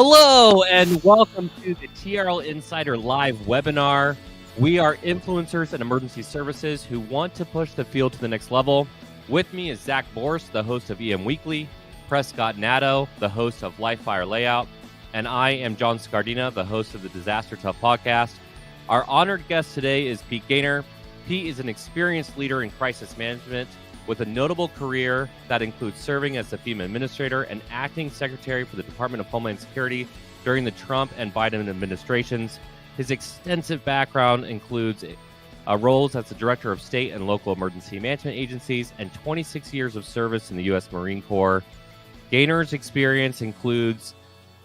Hello and welcome to the TRL Insider Live webinar. We are influencers and emergency services who want to push the field to the next level. With me is Zack, the host of EM Weekly, Prescott, Nadeau, the host of Live Fire Layout, and I am John Scardena, the host of the Disaster Tough podcast. Our honored guest today is Pete Gaynor. Pete is an experienced leader in crisis management with a notable career that includes serving as the FEMA Administrator and acting Secretary for the Department of Homeland Security during the Trump and Biden administrations. His extensive background includes roles as the Director of State and Local Emergency Management Agencies and 26 years of service in the U.S. Marine Corps. Gaynor's experience includes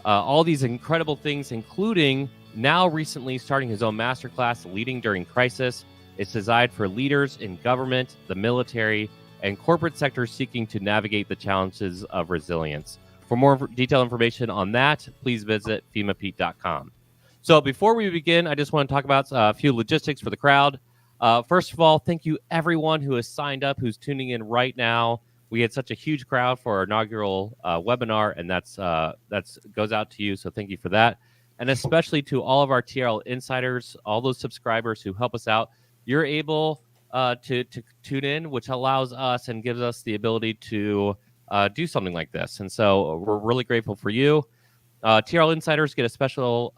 all these incredible things, including now recently starting his own masterclass, Leading During Crisis. It's designed for leaders in government, the military, and corporate sectors seeking to navigate the challenges of resilience. For more detailed information on that, please visit FEMAPete.com. So before we begin, I just want to talk about a few logistics for the crowd. First of all, thank you everyone who has signed up, who's tuning in right now. We had such a huge crowd for our inaugural webinar, and that's goes out to you, so thank you for that. And especially to all of our TRL insiders, all those subscribers who help us out. You're able to tune in, which allows us and gives us the ability to do something like this. And so we're really grateful for you. TRL insiders get a special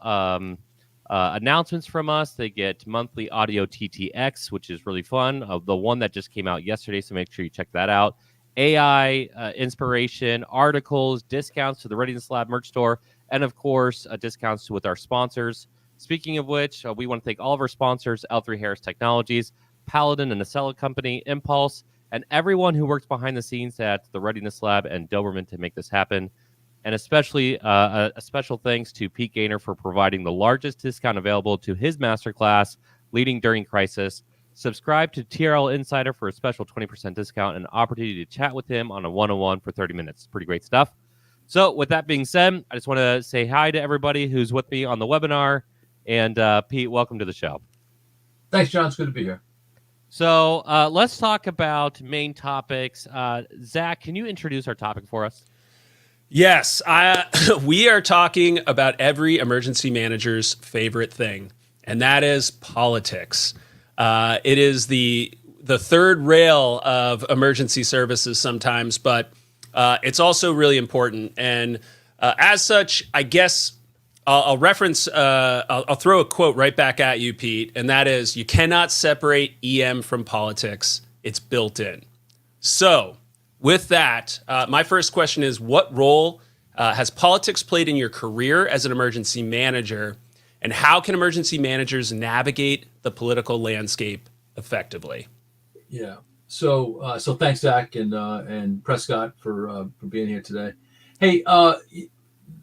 announcements from us. They get monthly audio TTX, which is really fun. The one that just came out yesterday, so make sure you check that out. AI inspiration, articles, discounts to the Readiness Lab merch store, and of course, discounts with our sponsors. Speaking of which, we want to thank all of our sponsors, L3 Harris Technologies, Paladin and Acela Company, Impulse, and everyone who works behind the scenes at the Readiness Lab and Doberman to make this happen. And especially a special thanks to Pete Gaynor for providing the largest discount available to his masterclass, Leading During Crisis. Subscribe to TRL Insider for a special 20% discount and an opportunity to chat with him on a one-on-one for 30 minutes. Pretty great stuff. So with that being said, I just want to say hi to everybody who's with me on the webinar. And Pete, welcome to the show. Thanks, John. It's good to be here. So let's talk about main topics. Zack, can you introduce our topic for us? Yes, we are talking about every emergency manager's favorite thing, and that is politics. It is the third rail of emergency services sometimes, but it's also really important. And as such, I guess I'll reference, I'll throw a quote right back at you, Pete, and that is, you cannot separate EM from politics. It's built in. So with that, my first question is, what role has politics played in your career as an emergency manager, and how can emergency managers navigate the political landscape effectively? Yeah. So thanks, Zack and Prescott for being here today. Hey,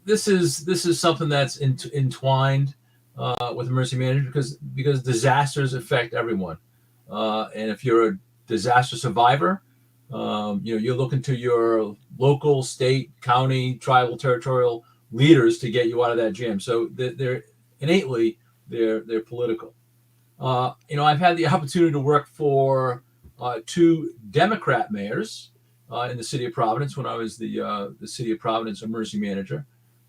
this is something that's entwined with emergency management because disasters affect everyone, and if you're a disaster survivor, you're looking to your local, state, county, tribal, territorial leaders to get you out of that jam. So they're innately they're political. I've had the opportunity to work for two Democrat mayors in the city of Providence when I was the city of Providence emergency manager.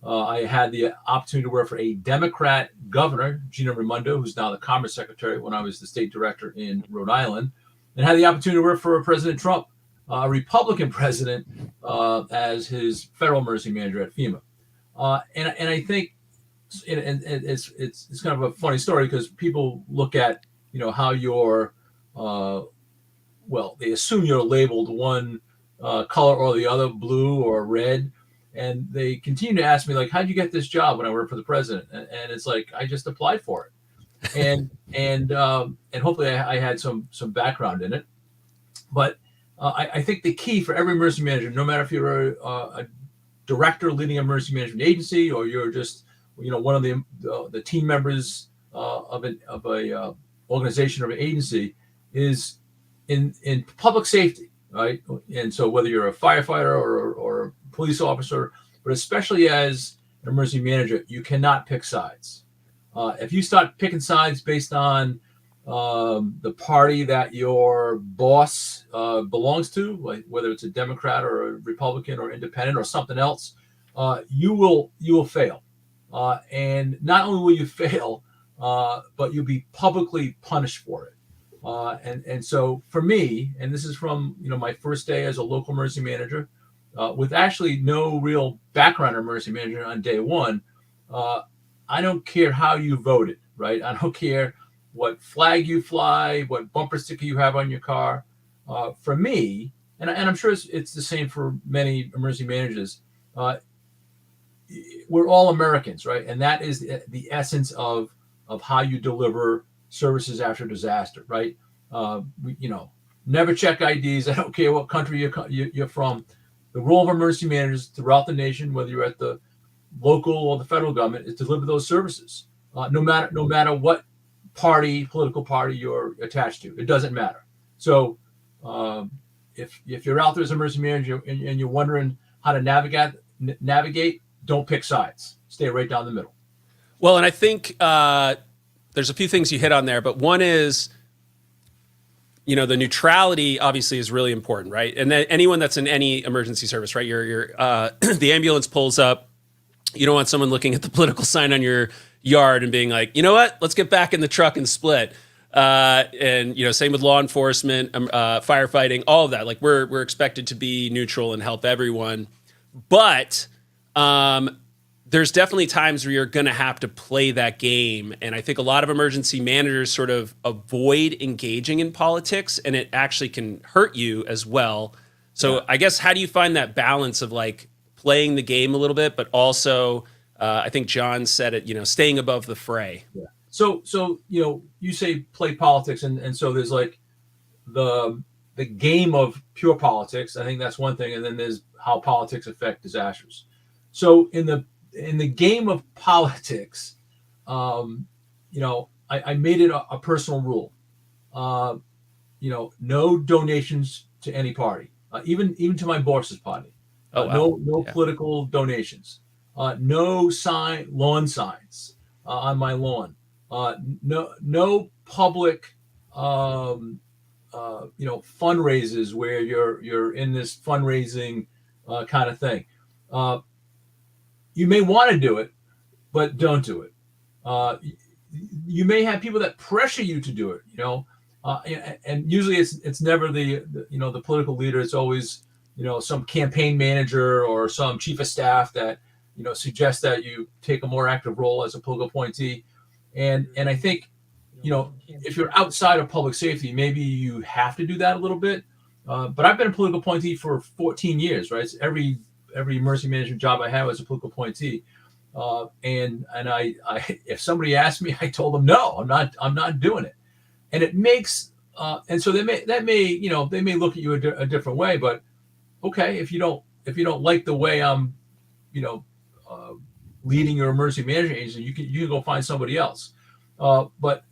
I had the opportunity to work for a Democrat governor, Gina Raimondo, who's now the Commerce Secretary, when I was the state director in Rhode Island, and had the opportunity to work for President Trump, a Republican president, as his federal emergency manager at FEMA. And I think, and it's kind of a funny story because people look at how you're, they assume you're labeled one color or the other, blue or red. And they continue to ask me, like, how'd you get this job when I worked for the president? And it's like, I just applied for it. And hopefully I had some background in it. But I think the key for every emergency manager, no matter if you're a director leading an emergency management agency or you're just, one of the team members of a organization or an agency, is in public safety, right? And so whether you're a firefighter or police officer, but especially as an emergency manager, you cannot pick sides. If you start picking sides based on the party that your boss belongs to, like whether it's a Democrat or a Republican or independent or something else, you will fail. and not only will you fail, but you'll be publicly punished for it. And so for me, and this is from my first day as a local emergency manager, with actually no real background in emergency management on day one, I don't care how you voted, right? I don't care what flag you fly, what bumper sticker you have on your car. For me, and I'm sure it's the same for many emergency managers, we're all Americans, right? And that is the essence of how you deliver services after disaster, right? Never check IDs. I don't care what country you're from. The role of emergency managers throughout the nation, whether you're at the local or the federal government, is to deliver those services, no matter what political party you're attached to. It doesn't matter. So if you're out there as an emergency manager and you're wondering how to navigate, don't pick sides. Stay right down the middle. Well, and I think there's a few things you hit on there, but one is, the neutrality obviously is really important, right? And then anyone that's in any emergency service, right? You're the ambulance pulls up. You don't want someone looking at the political sign on your yard and being like, you know what? Let's get back in the truck and split. And same with law enforcement, firefighting, all of that. Like we're expected to be neutral and help everyone, but there's definitely times where you're going to have to play that game. And I think a lot of emergency managers sort of avoid engaging in politics, and it actually can hurt you as well. So I guess, how do you find that balance of like playing the game a little bit, but also, I think John said it, staying above the fray? Yeah. So you say play politics, and so there's like the game of pure politics. I think that's one thing, and then there's how politics affect disasters. So in the game of politics, I made it a personal rule. No donations to any party, even to my Borst's party. No political donations. No lawn signs on my lawn. No public fundraisers where you're in this fundraising kind of thing. You may want to do it, but don't do it. You may have people that pressure you to do it, and usually it's never the political leader. It's always some campaign manager or some chief of staff that suggests that you take a more active role as a political appointee. And I think if you're outside of public safety, maybe you have to do that a little bit. But I've been a political appointee for 14 years, right? It's every emergency management job I have as a political appointee. And I if somebody asked me, I told them, no, I'm not doing it. And it makes, and so they may look at you a different way, but okay, if you don't like the way I'm, leading your emergency management agency, you can go find somebody else. But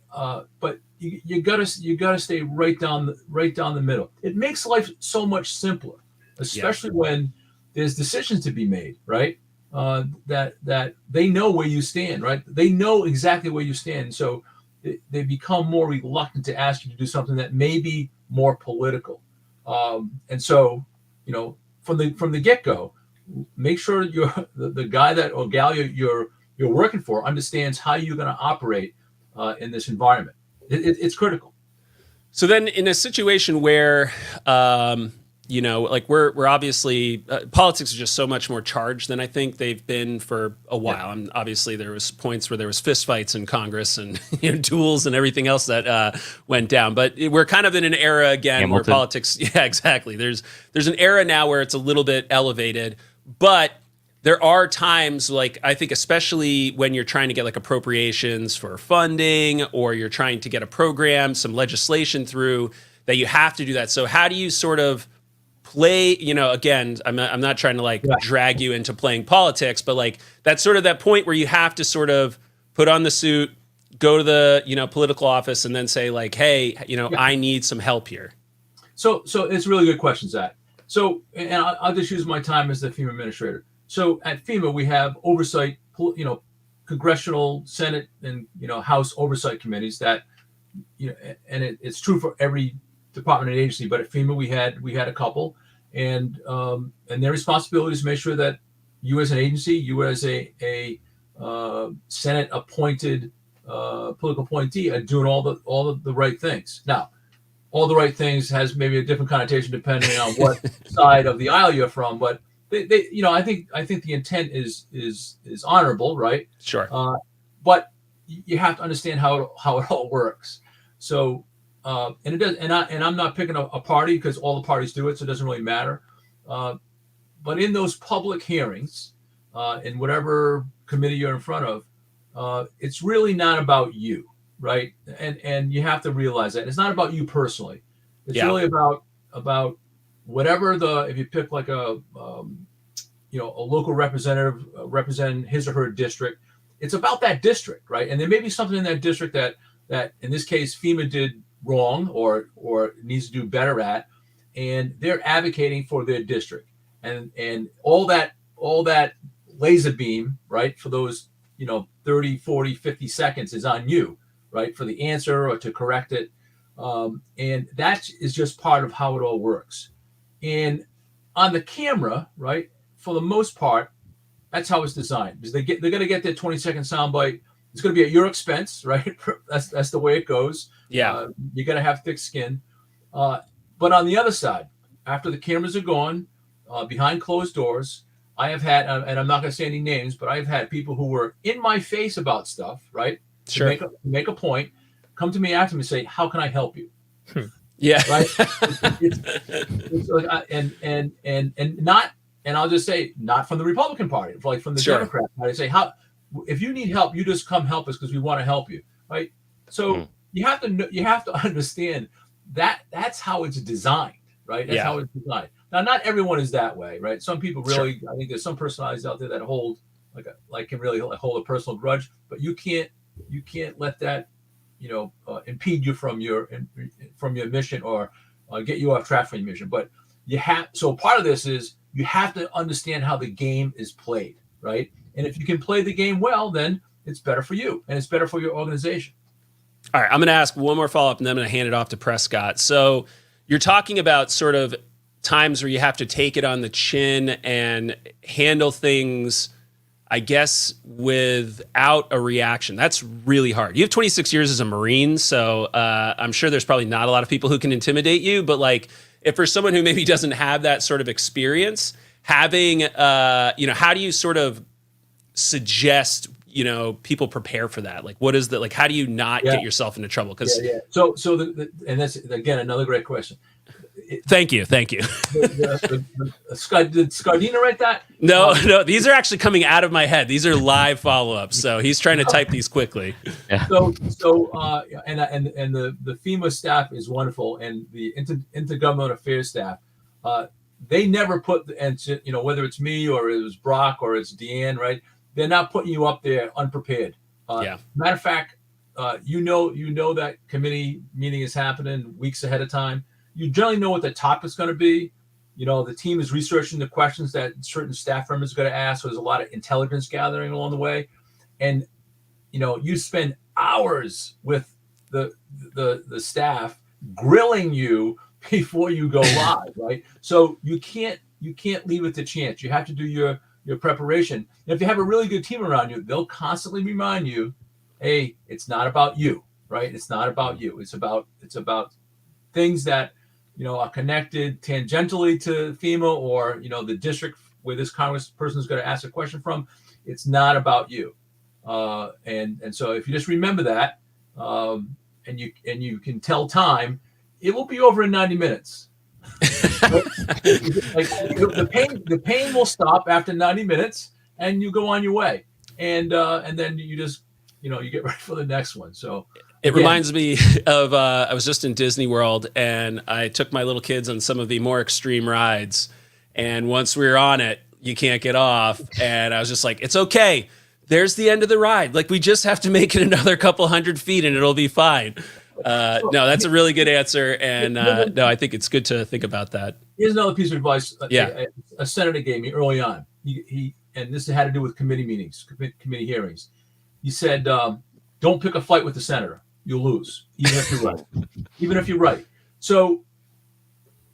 you gotta stay right down the middle. It makes life so much simpler, especially when there's decisions to be made, right? That they know where you stand, right? They know exactly where you stand. So they become more reluctant to ask you to do something that may be more political. And so, from the get-go, make sure the guy or gal you're working for understands how you're going to operate in this environment. It's critical. So then, in a situation where like we're obviously politics is just so much more charged than I think they've been for a while. And obviously there was points where there was fistfights in Congress and duels and everything else that went down. But we're kind of in an era again where politics. Yeah, exactly. There's an era now where it's a little bit elevated, but there are times, like I think especially when you're trying to get like appropriations for funding, or you're trying to get a program, some legislation through, that you have to do that. So how do you sort of play, again, I'm not trying to drag you into playing politics, but like that's sort of that point where you have to sort of put on the suit, go to the, political office, and then say like, hey, I need some help here. So it's a really good question, Zach. So, and I'll just use my time as the FEMA administrator. So at FEMA, we have oversight, congressional, Senate, and, House oversight committees that, and it's true for every department and agency, but at FEMA, we had a couple, and their responsibility is to make sure that you as an agency, you as a Senate appointed political appointee are doing all the right things. Now, all the right things has maybe a different connotation depending on what side of the aisle you're from, but they I think the intent is honorable, right? Sure. But you have to understand how it all works. So, and it does, and I'm not picking a party because all the parties do it, so it doesn't really matter. But in those public hearings, in whatever committee you're in front of, it's really not about you, right? And you have to realize that it's not about you personally. It's really about whatever if you pick like a local representative representing his or her district, it's about that district, right? And there may be something in that district that in this case FEMA did wrong or needs to do better at, and they're advocating for their district, and all that laser beam, right, for those 30, 40, 50 seconds is on you, right, for the answer or to correct it, and that is just part of how it all works. And on the camera, right, for the most part, that's how it's designed, because they're going to get their 20-second soundbite. It's going to be at your expense, right? That's the way it goes. Yeah. You got to have thick skin. But on the other side, after the cameras are gone, behind closed doors, I have had, and I'm not going to say any names, but I've had people who were in my face about stuff, right? Sure. To make a point, come to me after me and say, "How can I help you?" Yeah. Right. It's like, and not, and I'll just say, not from the Republican Party, like from the Democrat Party. I say, if you need help, you just come help us because we want to help you, right? So you have to understand that that's how it's designed, right? That's how it's designed. Now, not everyone is that way, right? Some people really, I think there's some personalities out there that hold can really hold a personal grudge, but you can't let that impede you from your mission or get you off track from your mission. But so part of this is you have to understand how the game is played, right? And if you can play the game well, then it's better for you and it's better for your organization. All right, I'm going to ask one more follow-up and then I'm going to hand it off to Prescott. So you're talking about sort of times where you have to take it on the chin and handle things, I guess, without a reaction. That's really hard. You have 26 years as a Marine, so I'm sure there's probably not a lot of people who can intimidate you, but like if for someone who maybe doesn't have that sort of experience, having, how do you sort of suggest, people prepare for that? Like, what is the, like, how do you not get yourself into trouble? Because So and that's again another great question. Thank you. Did Scardena write that? No, these are actually coming out of my head. These are live follow-ups, so he's trying to type these quickly. Yeah. So and the FEMA staff is wonderful, and the intergovernmental affairs staff, they never put, and whether it's me or it was Brock or it's Deanne, right? They're not putting you up there unprepared. Matter of fact, you know that committee meeting is happening weeks ahead of time. You generally know what the topic's going to be. The team is researching the questions that certain staff members are going to ask. So there's a lot of intelligence gathering along the way. And, you spend hours with the staff grilling you before you go live, right? So you can't leave it to chance. You have to do your preparation. And if you have a really good team around you, they'll constantly remind you, hey, it's not about you, right? It's not about you. It's about things that are connected tangentially to FEMA or the district where this Congress person is going to ask a question from. It's not about you, and so if you just remember that, and you can tell time, it will be over in 90 minutes. The pain will stop after 90 minutes, and you go on your way, and then you just you get ready for the next one. So. It reminds me of, I was just in Disney World and I took my little kids on some of the more extreme rides. And once we were on it, you can't get off. And I was just like, it's okay. There's the end of the ride. Like, we just have to make it another couple 100 feet and it'll be fine. No, that's a really good answer. And no, I think it's good to think about that. Here's another piece of advice a senator gave me early on. He and this had to do with committee meetings, committee hearings. He said, don't pick a fight with the senator. You'll lose, even if you're right. So,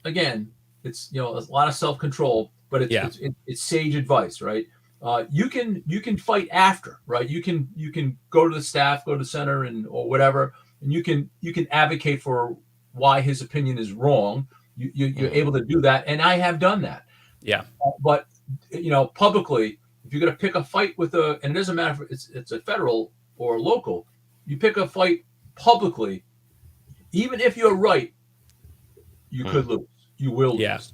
again, it's a lot of self-control, but it's sage advice, right? you can fight after, right? You can go to the staff, go to the center, or whatever, and you can advocate for why his opinion is wrong. You're able to do that, and I have done that. Yeah. But publicly, if you're going to pick a fight with and it doesn't matter if it's a federal or local, you pick a fight publicly, even if you're right, you could lose. You will lose.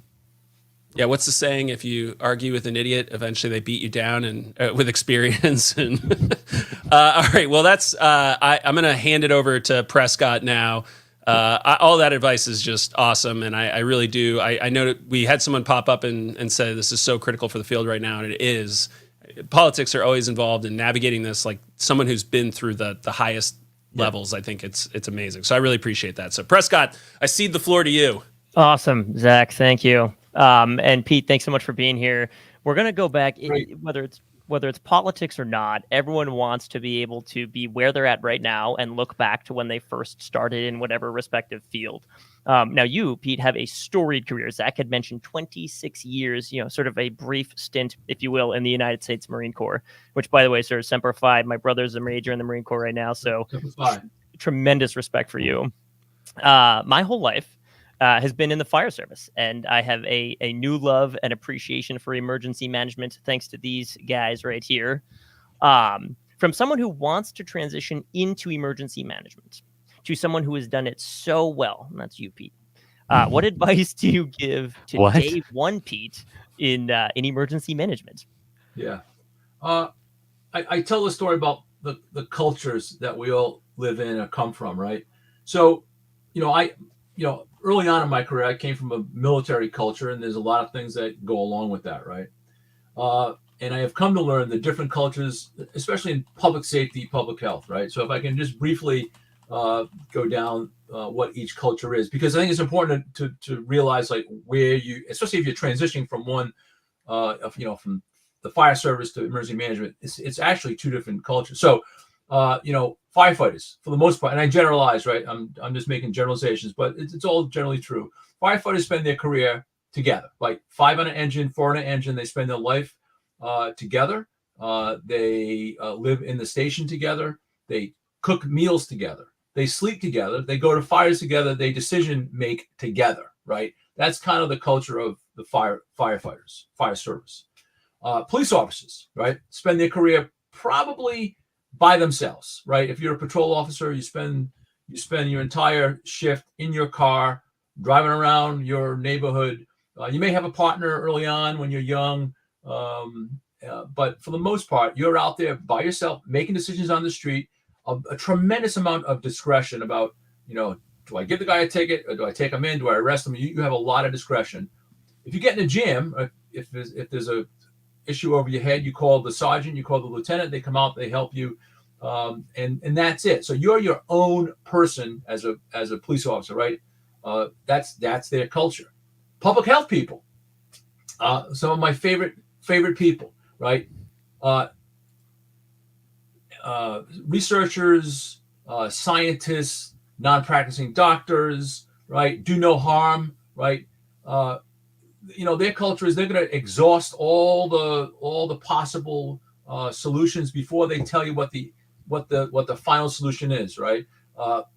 Yeah, what's the saying? If you argue with an idiot, eventually they beat you down, and with experience. And all right, well, that's I'm going to hand it over to Prescott now. All that advice is just awesome, and I really do. I know that we had someone pop up and say this is so critical for the field right now, and it is. Politics are always involved in navigating this. Like someone who's been through the highest levels, I think it's amazing. So I really appreciate that. So Prescott, I cede the floor to you. Awesome, Zach. Thank you. And Pete, thanks so much for being here. We're going to go back, whether it's politics or not. Everyone wants to be able to be where they're at right now and look back to when they first started in whatever respective field. Now you, Pete, have a storied career. Zach had mentioned 26 years, sort of a brief stint, if you will, in the United States Marine Corps, which, by the way, sir, Semper Fi. My brother's a major in the Marine Corps right now, so tremendous respect for you. My whole life has been in the fire service, and I have a new love and appreciation for emergency management thanks to these guys right here. From someone who wants to transition into emergency management to someone who has done it so well, and that's you, Pete. What advice do you give to day one, Pete, in emergency management? Yeah, I tell the story about the cultures that we all live in or come from, right? So, early on in my career, I came from a military culture, and there's a lot of things that go along with that, right? And I have come to learn the different cultures, especially in public safety, public health, right? So if I can just briefly go down what each culture is, because I think it's important to realize like where especially if you're transitioning from one, from the fire service to emergency management, it's actually two different cultures. So, firefighters, for the most part, and I generalize, right? I'm just making generalizations, but it's all generally true. Firefighters spend their career together, like 5 on an engine, 4 on an engine. They spend their life together. They live in the station together. They cook meals together. They sleep together. They go to fires together. They decision make together, right? That's kind of the culture of the firefighters, fire service. Police officers, right? Spend their career probably by themselves, right? If you're a patrol officer, you spend your entire shift in your car, driving around your neighborhood. You may have a partner early on when you're young, but for the most part, you're out there by yourself, making decisions on the street. A tremendous amount of discretion about, do I give the guy a ticket or do I take him in? Do I arrest him? You have a lot of discretion. If you get in a jam, if there's a issue over your head, you call the sergeant, you call the lieutenant, they come out, they help you, and that's it. So you're your own person as a police officer, right? That's their culture. Public health people, some of my favorite people, right? Researchers, scientists, non-practicing doctors, right? Do no harm, right? Their culture is they're going to exhaust all the possible solutions before they tell you what the final solution is, right?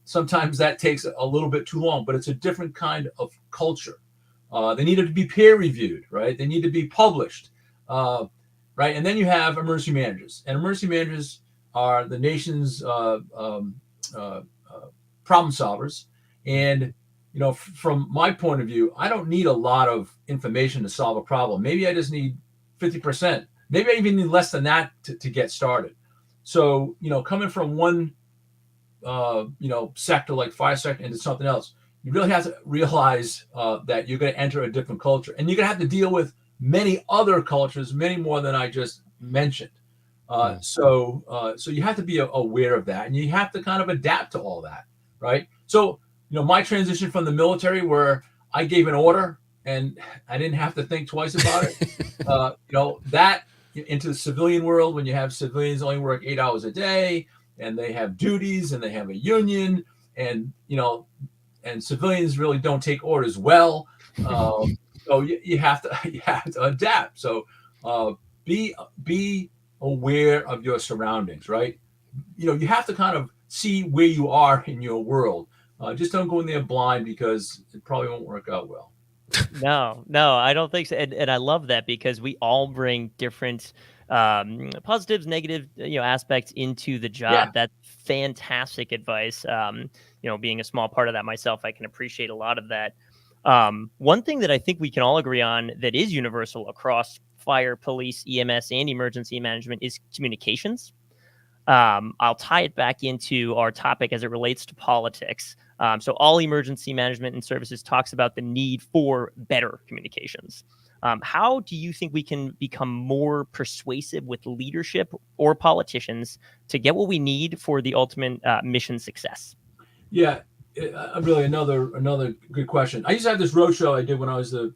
Sometimes that takes a little bit too long, but it's a different kind of culture. They need it to be peer reviewed, right? They need to be published, right? And then you have emergency managers, and emergency managers are the nation's problem solvers. And from my point of view, I don't need a lot of information to solve a problem. Maybe I just need 50%. Maybe I even need less than that to get started. So, coming from one, sector like fire sector into something else, you really have to realize that you're going to enter a different culture, and you're going to have to deal with many other cultures, many more than I just mentioned. So you have to be aware of that, and you have to kind of adapt to all that, right? So, my transition from the military, where I gave an order and I didn't have to think twice about it, that into the civilian world, when you have civilians only work 8 hours a day, and they have duties, and they have a union, and civilians really don't take orders well. So you have to adapt. So be aware of your surroundings, right? You have to kind of see where you are in your world. Just don't go in there blind, because it probably won't work out well. No, I don't think so. And I love that, because we all bring different positives, negative, aspects into the job. Yeah. That's fantastic advice. Being a small part of that myself, I can appreciate a lot of that. One thing that I think we can all agree on that is universal across fire, police, EMS, and emergency management is communications. I'll tie it back into our topic as it relates to politics. So all emergency management and services talks about the need for better communications. How do you think we can become more persuasive with leadership or politicians to get what we need for the ultimate mission success? Yeah, really another good question. I used to have this roadshow I did when I was the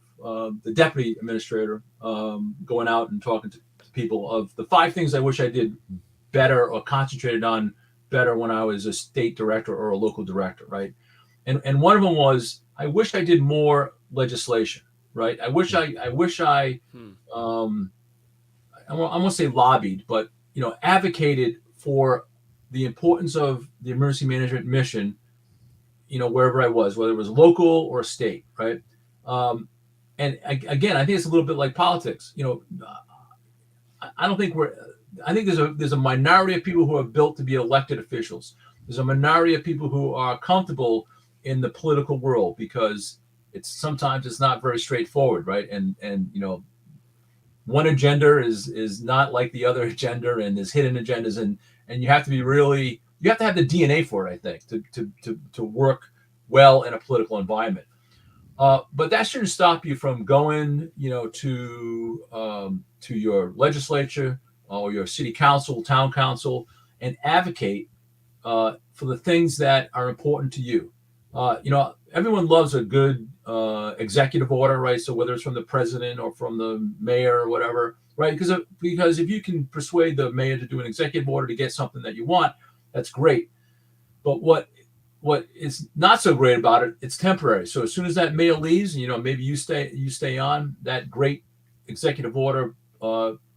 deputy administrator, going out and talking to people of the 5 things I wish I did better or concentrated on better when I was a state director or a local director, right? And one of them was, I wish I did more legislation, right? I won't say lobbied, but advocated for the importance of the emergency management mission, wherever I was, whether it was local or state, right? And again, I think it's a little bit like politics. I think there's a minority of people who are built to be elected officials. There's a minority of people who are comfortable in the political world, because sometimes it's not very straightforward, right? And one agenda is not like the other agenda, and there's hidden agendas, and you have to have the DNA for it, I think, to work well in a political environment. But that shouldn't stop you from going, to your legislature or your city council, town council, and advocate for the things that are important to you. Everyone loves a good executive order, right? So whether it's from the president or from the mayor or whatever, right? Because if you can persuade the mayor to do an executive order to get something that you want, that's great. But what is not so great about it, it's temporary. So as soon as that mayor leaves, maybe you stay on, that great executive order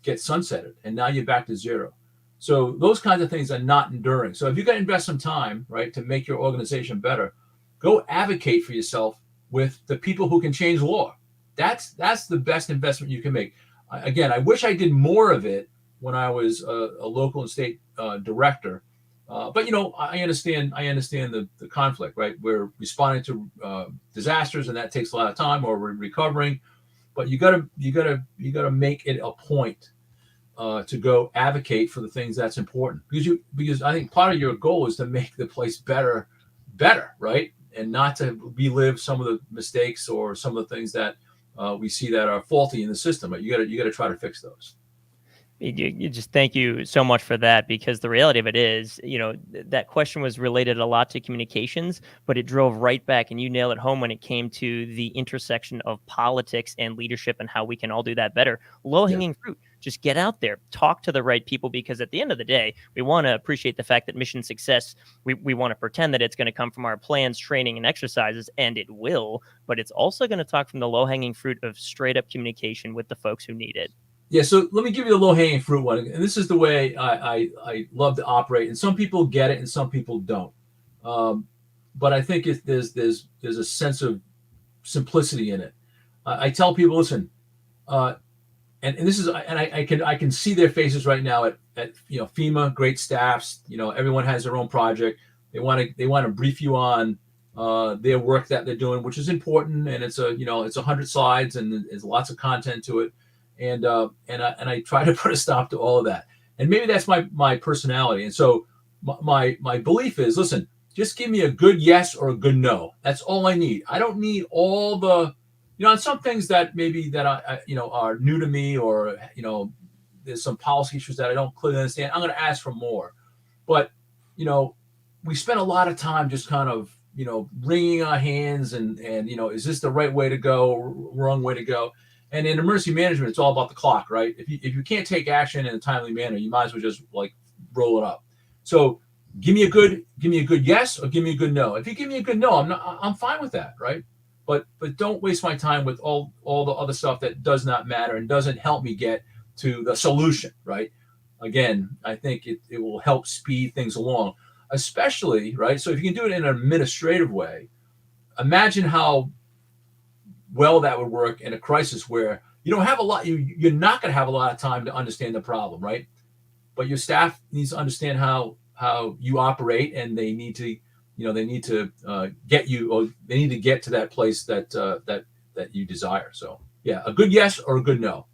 gets sunsetted, and now you're back to zero. So those kinds of things are not enduring. So if you're going to invest some time, right, to make your organization better, go advocate for yourself with the people who can change law. That's the best investment you can make. Again, I wish I did more of it when I was a local and state director. But I understand the conflict, right? We're responding to disasters, and that takes a lot of time, or we're recovering. But you gotta make it a point to go advocate for the things that's important, because I think part of your goal is to make the place better, right? And not to relive some of the mistakes or some of the things that we see that are faulty in the system. But you gotta try to fix those. You just thank you so much for that, because the reality of it is, that question was related a lot to communications, but it drove right back, and you nailed it home when it came to the intersection of politics and leadership and how we can all do that better. Low-hanging fruit, just get out there, talk to the right people, because at the end of the day, we want to appreciate the fact that mission success, we want to pretend that it's going to come from our plans, training, and exercises, and it will, but it's also going to talk from the low-hanging fruit of straight-up communication with the folks who need it. Yeah, so let me give you the low-hanging fruit one. And this is the way I love to operate. And some people get it and some people don't. But I think there's a sense of simplicity in it. I tell people, listen, and this is, and I can see their faces right now at FEMA, great staffs. Everyone has their own project. They want to brief you on their work that they're doing, which is important. And it's 100 slides and there's lots of content to it. And I try to put a stop to all of that. And maybe that's my personality. And so my belief is, listen, just give me a good yes or a good no. That's all I need. I don't need all the, on some things that maybe that I are new to me, or there's some policy issues that I don't clearly understand. I'm going to ask for more. But we spend a lot of time just kind of wringing our hands and is this the right way to go, wrong way to go? And in emergency management, it's all about the clock, right? If you can't take action in a timely manner, you might as well just roll it up. So give me a good yes or give me a good no. If you give me a good no, I'm fine with that, right? But don't waste my time with all the other stuff that does not matter and doesn't help me get to the solution, right? Again, I think it will help speed things along, especially, right? So if you can do it in an administrative way, imagine how well that would work in a crisis where you don't have a lot, you're not going to have a lot of time to understand the problem, right? But your staff needs to understand how you operate, and they need to, get you, or they need to get to that place that you desire. So yeah, a good yes or a good no.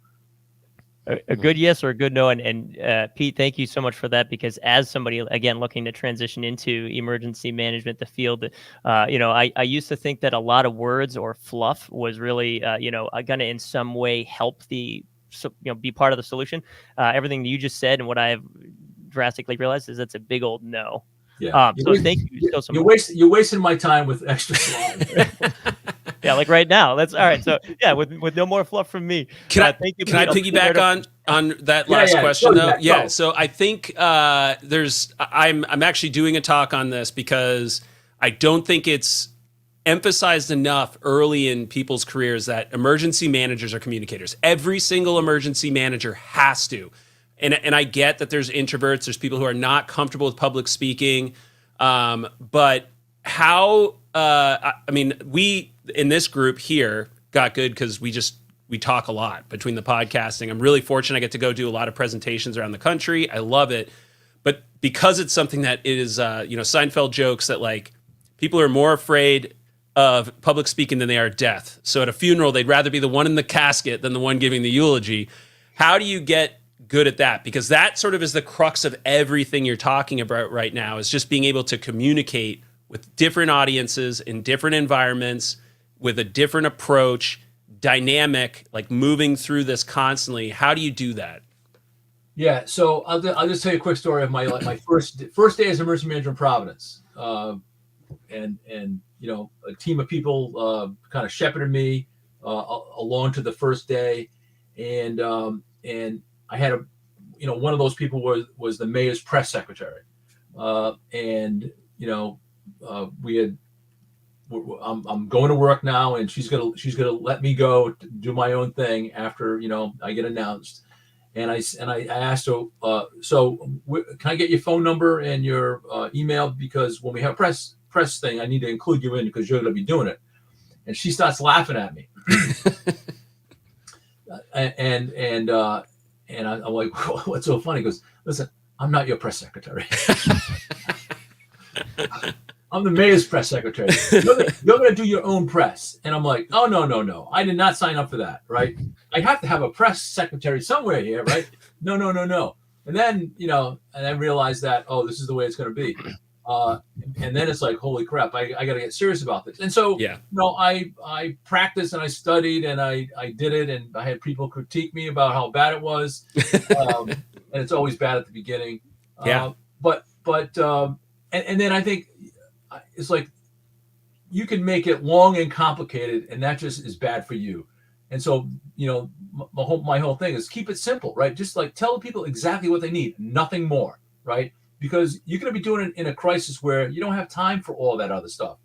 A good yes or a good no. And Pete, thank you so much for that, because as somebody, again, looking to transition into emergency management, the field, I used to think that a lot of words or fluff was really, going to in some way help be part of the solution. Everything you just said and what I've drastically realized is that's a big old no. Yeah. So thank you so much. You're wasting my time with extra slides. Yeah, like right now. That's all right. So yeah, with no more fluff from me. Can Thank you. Can I piggyback on that last question though? Yeah. So I think I'm actually doing a talk on this because I don't think it's emphasized enough early in people's careers that emergency managers are communicators. Every single emergency manager has to. And I get that there's introverts, there's people who are not comfortable with public speaking, but how? We in this group here got good because we talk a lot between the podcasting. I'm really fortunate I get to go do a lot of presentations around the country. I love it, but because it's something that is, Seinfeld jokes that like people are more afraid of public speaking than they are death. So at a funeral, they'd rather be the one in the casket than the one giving the eulogy. How do you get good at that? Because that sort of is the crux of everything you're talking about right now, is just being able to communicate with different audiences in different environments with a different approach, dynamic, like moving through this constantly. How do you do that? Yeah, so I'll just tell you a quick story of my first day as emergency manager in Providence, and a team of people kind of shepherded me along to the first day, and I had one of those people was the mayor's press secretary, I'm going to work now, and she's gonna let me go to do my own thing after I get announced. And I asked her, can I get your phone number and your email, because when we have press thing, I need to include you in because you're going to be doing it. And she starts laughing at me, and I'm like, what's so funny? He goes, listen, I'm not your press secretary. I'm the mayor's press secretary. You're going to do your own press. And I'm like, oh, no. I did not sign up for that, right? I have to have a press secretary somewhere here, right? No. And then, and I realized that, this is the way it's going to be. And then it's like, holy crap, I got to get serious about this. And so, I practiced and I studied and I did it. And I had people critique me about how bad it was. And it's always bad at the beginning. But then I think, it's like you can make it long and complicated, and that just is bad for you. And so, my whole thing is keep it simple, right? Just like tell people exactly what they need, nothing more, right? Because you're going to be doing it in a crisis where you don't have time for all that other stuff.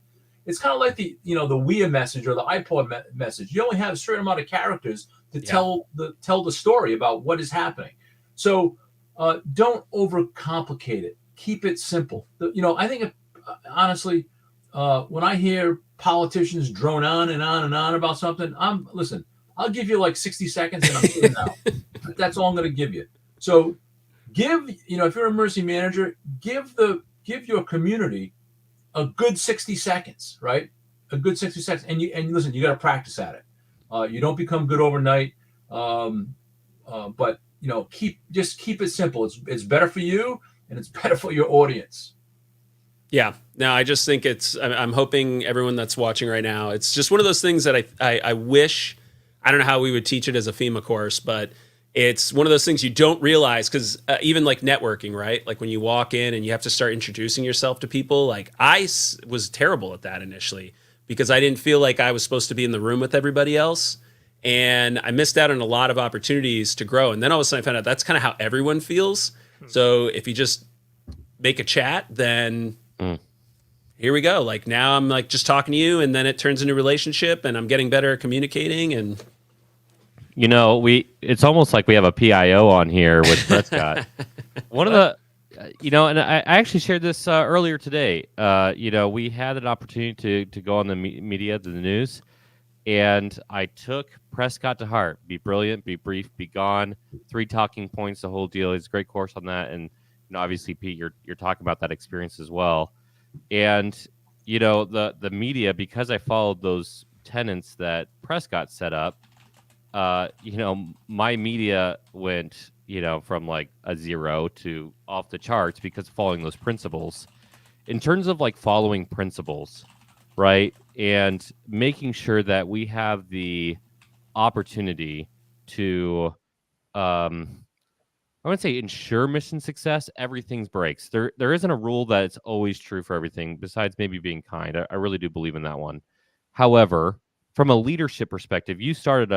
It's kind of like the Wii message or the iPod message. You only have a certain amount of characters to tell the story about what is happening. So don't overcomplicate it. Keep it simple. I think honestly, when I hear politicians drone on and on and on about something, I'll give you like 60 seconds and I'm sitting out. That's all I'm going to give you. So if you're an emergency manager, give your community a good 60 seconds, right? A good 60 seconds. And listen, you got to practice at it. You don't become good overnight. But keep it simple. It's better for you and it's better for your audience. Yeah, no, I just think I'm hoping everyone that's watching right now, it's just one of those things that I wish, I don't know how we would teach it as a FEMA course, but it's one of those things you don't realize, because even like networking, right? Like when you walk in and you have to start introducing yourself to people, like I was terrible at that initially because I didn't feel like I was supposed to be in the room with everybody else. And I missed out on a lot of opportunities to grow. And then all of a sudden I found out that's kind of how everyone feels. So if you just make a chat, then here we go. Like now I'm like just talking to you, and then it turns into a relationship, and I'm getting better at communicating. And It's almost like we have a PIO on here with Prescott. One of the, and I actually shared this earlier today. We had an opportunity to go on the media, the news, and I took Prescott to heart. Be brilliant, be brief, be gone. 3 talking points, the whole deal. It's a great course on that. And obviously, Pete, you're talking about that experience as well. And the media, because I followed those tenets that Prescott set up, my media went, from like a 0 to off the charts because of following those principles. In terms of like following principles, right, and making sure that we have the opportunity to, I would say, ensure mission success. Everything's breaks. There isn't a rule that it's always true for everything, besides maybe being kind. I really do believe in that one. However, from a leadership perspective, you started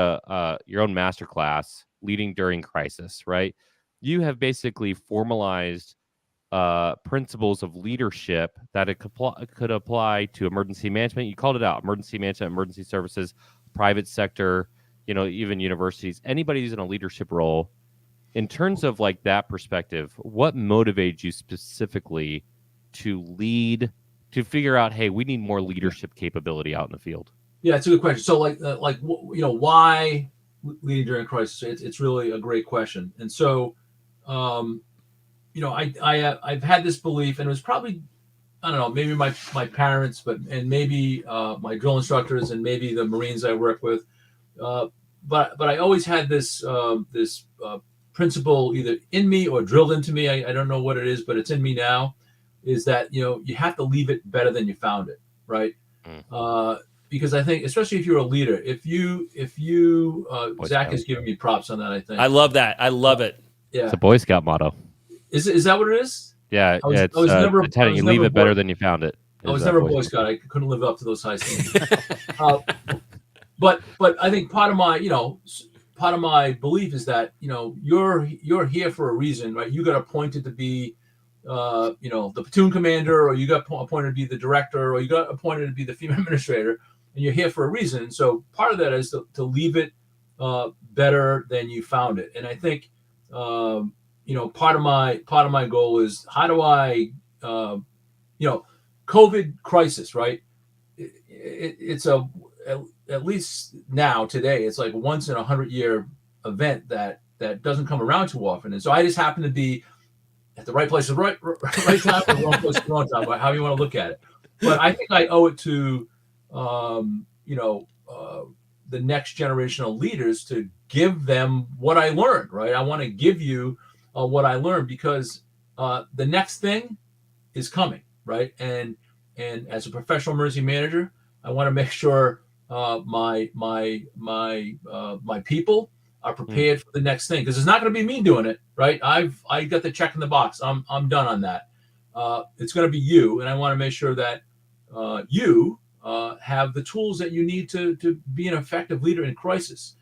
your own masterclass, leading during crisis, right? You have basically formalized principles of leadership that it could apply to emergency management. You called it out: emergency management, emergency services, private sector, even universities. Anybody who's in a leadership role. In terms of like that perspective, what motivated you specifically to lead, to figure out, hey, we need more leadership capability out in the field? Yeah, it's a good question. So why leading during crisis? It's really a great question. And so, I've had this belief, and it was probably, I don't know, maybe my parents, and maybe my drill instructors, and maybe the Marines I work with, but I always had this principle either in me or drilled into me. I don't know what it is, but it's in me now. Is that you have to leave it better than you found it, right? Because I think, especially if you're a leader, if you Zach has given me props on that. I think I love that. I love it. Yeah, it's a Boy Scout motto. Is that what it is? Yeah, it's never. You leave it better than you found it. I was never a Boy Scout. I couldn't live up to those high standards. But I think part of my belief is that you're here for a reason, right? You got appointed to be the platoon commander, or you got appointed to be the director, or you got appointed to be the FEMA Administrator, and you're here for a reason. So part of that is to leave it better than you found it. And I think part of my goal is, how do I COVID crisis, right? It's at least now today, it's like once in 100-year event that doesn't come around too often. And so I just happen to be at the right place at the right time, or the wrong place at the wrong time, however you want to look at it. But I think I owe it to the next generation of leaders to give them what I learned, right? I want to give you what I learned, because the next thing is coming, right? And as a professional emergency manager, I want to make sure my people are prepared for the next thing, because it's not going to be me doing it, right? I got the check in the box. I'm done on that. It's going to be you, and I want to make sure that you have the tools that you need to be an effective leader in crisis.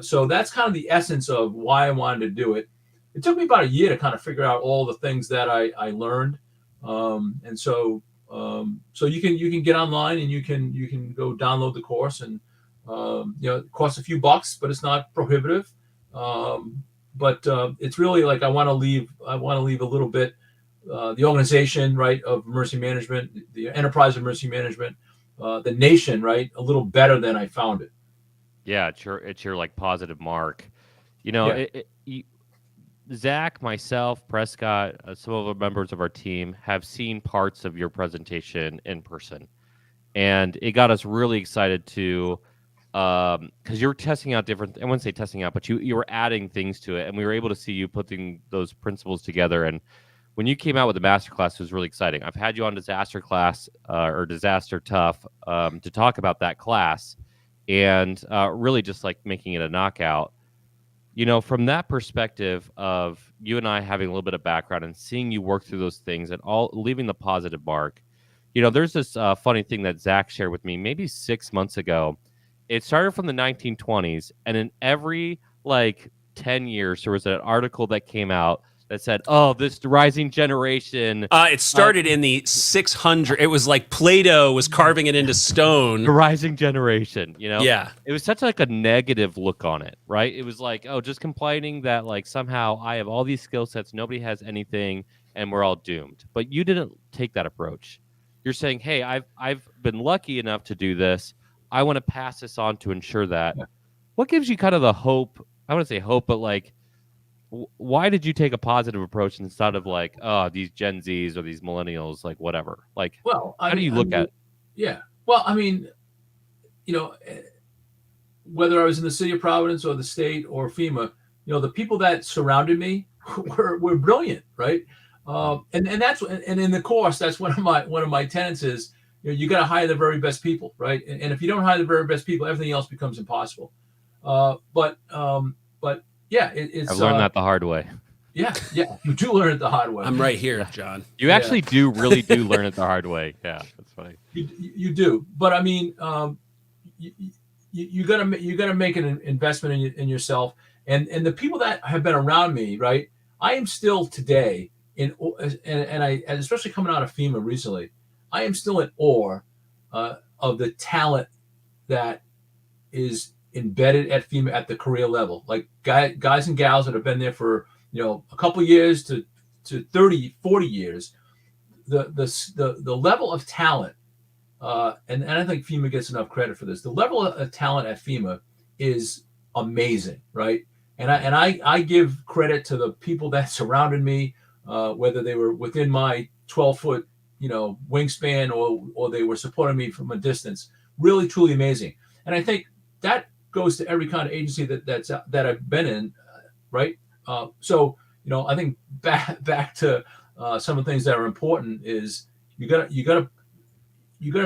So that's kind of the essence of why I wanted to do it. It took me about a year to kind of figure out all the things that I learned, and so you can get online and you can go download the course, and it costs a few bucks, but it's not prohibitive. But it's really like I want to leave a little bit the organization, right, of emergency management, the enterprise of emergency management, the nation, right, a little better than I found it. Yeah, it's your like positive mark. Zack, myself, Prescott, some of the members of our team have seen parts of your presentation in person, and it got us really excited to, because you're testing out different. I wouldn't say testing out, but you were adding things to it, and we were able to see you putting those principles together. And when you came out with the masterclass, it was really exciting. I've had you on Disaster Class or Disaster Tough to talk about that class, and really just like making it a knockout. From that perspective of you and I having a little bit of background and seeing you work through those things and all leaving the positive mark, there's this funny thing that Zack shared with me maybe 6 months ago. It started from the 1920s, and in every 10 years, there was an article that came out that said, "Oh, this rising generation." It started in the 600. It was like Plato was carving it into stone. The rising generation, Yeah. It was such like a negative look on it, right? It was like, oh, just complaining that like somehow I have all these skill sets, nobody has anything, and we're all doomed. But you didn't take that approach. You're saying, hey, I've been lucky enough to do this. I want to pass this on to ensure that. Yeah. What gives you kind of the hope? I want to say hope, but like, why did you take a positive approach instead of like, oh, these Gen Zs or these millennials, like whatever? Like, Well, how do you look at it? Yeah. Well, I mean, whether I was in the city of Providence or the state or FEMA, the people that surrounded me were brilliant, right? And in the course, that's one of my tenets is, you got to hire the very best people, right? And if you don't hire the very best people, everything else becomes impossible. But yeah, it's. I've learned that the hard way. Yeah, you do learn it the hard way. I'm right here, John. You actually really do learn it the hard way. Yeah, that's funny. You do, but I mean, you gotta make an investment in yourself, and the people that have been around me, right? I am still today and especially coming out of FEMA recently, I am still in awe of the talent that is embedded at FEMA at the career level, like guys and gals that have been there for a couple of years to 30, 40 years. The level of talent, and I think FEMA gets enough credit for this. The level of talent at FEMA is amazing, right? And I give credit to the people that surrounded me, whether they were within my 12-foot wingspan or they were supporting me from a distance. Really, truly amazing. And I think that goes to every kind of agency that I've been in, right? So I think back to some of the things that are important is you gotta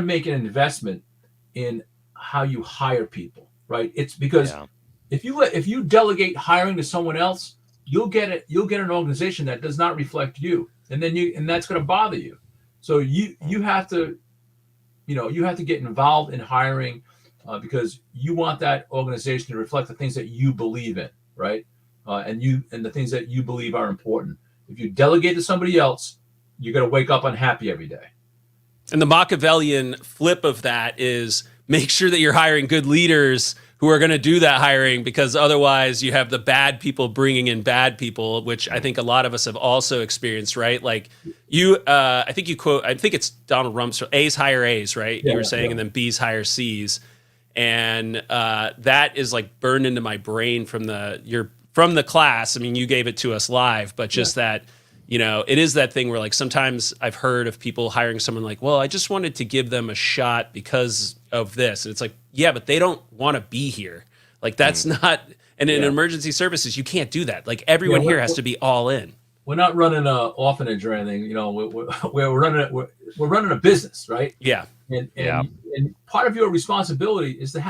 make an investment in how you hire people, right? It's because if you delegate hiring to someone else, you'll get an organization that does not reflect you, and that's going to bother you. So you have to get involved in hiring because you want that organization to reflect the things that you believe in, right? And the things that you believe are important. If you delegate to somebody else, you're going to wake up unhappy every day. And the Machiavellian flip of that is make sure that you're hiring good leaders who are going to do that hiring, because otherwise you have the bad people bringing in bad people, which I think a lot of us have also experienced, right? Like I think it's Donald Rumsfeld, A's hire A's, right? Yeah, you were saying, and then B's hire C's. And that is like burned into my brain from the class. I mean, you gave it to us live, but just that, it is that thing where like sometimes I've heard of people hiring someone like, well, I just wanted to give them a shot because of this. And it's like, yeah, but they don't want to be here. Like that's not, and in emergency services, you can't do that. Like everyone here has to be all in. We're not running an orphanage or anything, we're running a business, right? Yeah. And part of your responsibility is to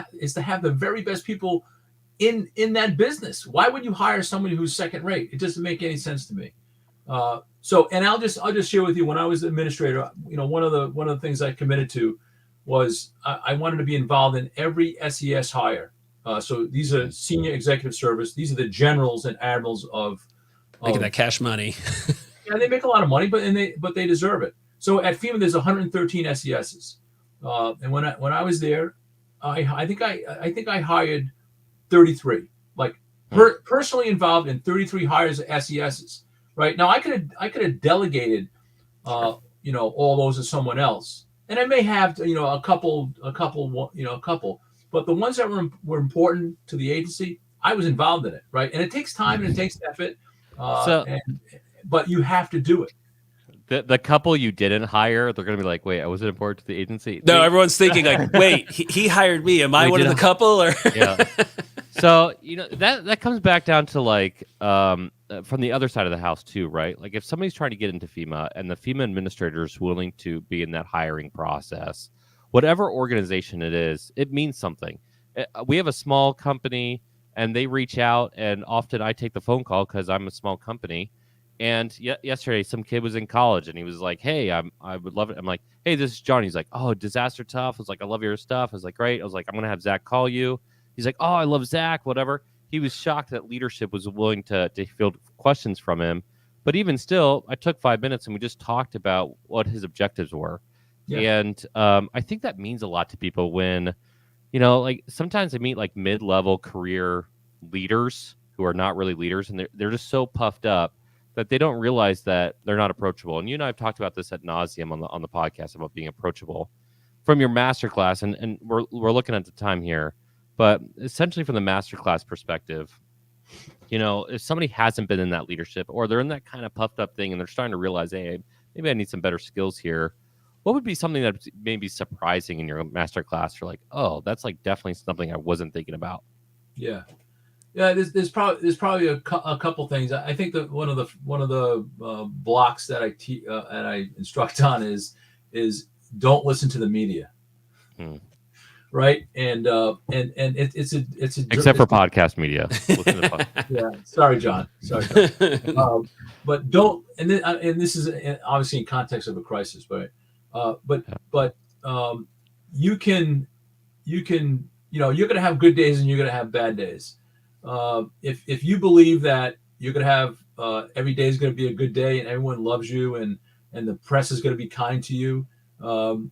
have the very best people in that business. Why would you hire somebody who's second rate? It doesn't make any sense to me. And I'll just share with you, when I was administrator, one of the things I committed to was I wanted to be involved in every SES hire. So these are senior executive service. These are the generals and admirals of making that cash money. Yeah, they make a lot of money, but they deserve it. So at FEMA, there's 113 SESs, and when I was there, I think I hired 33, like personally involved in 33 hires of SESs. Right now, I could have delegated, all those to someone else, and I may have a couple, but the ones that were important to the agency, I was involved in it, right? And it takes time and it takes effort, but you have to do it. The couple you didn't hire, they're going to be like, wait, I wasn't important to the agency. No, everyone's thinking like, wait, he hired me. Am I one of the couple? Or yeah. So that comes back down to like from the other side of the house too, right? Like if somebody's trying to get into FEMA and the FEMA administrator is willing to be in that hiring process, whatever organization it is, it means something. We have a small company and they reach out, and often I take the phone call because I'm a small company. And yesterday, some kid was in college and he was like, hey, I would love it. I'm like, hey, this is John. He's like, oh, disaster tough. I was like, I love your stuff. I was like, great. I was like, I'm going to have Zack call you. He's like, oh, I love Zack, whatever. He was shocked that leadership was willing to field questions from him. But even still, I took 5 minutes and we just talked about what his objectives were. Yeah. And I think that means a lot to people when, like sometimes I meet like mid-level career leaders who are not really leaders, and they're just so puffed up that they don't realize that they're not approachable. And you and I have talked about this ad nauseum on the podcast about being approachable. From your masterclass, and we're looking at the time here, but essentially from the masterclass perspective, if somebody hasn't been in that leadership or they're in that kind of puffed up thing and they're starting to realize, hey, maybe I need some better skills here, what would be something that may be surprising in your masterclass? You're like, oh, that's like definitely something I wasn't thinking about. Yeah. There's probably a couple things. I think that one of the blocks that I instruct on is don't listen to the media. Right. And it's except for podcast media. Yeah. Sorry, John. But don't, and this is obviously in context of a crisis, but you can, you're going to have good days and you're going to have bad days. If you believe that you're going to have, every day is going to be a good day and everyone loves you and the press is going to be kind to you. And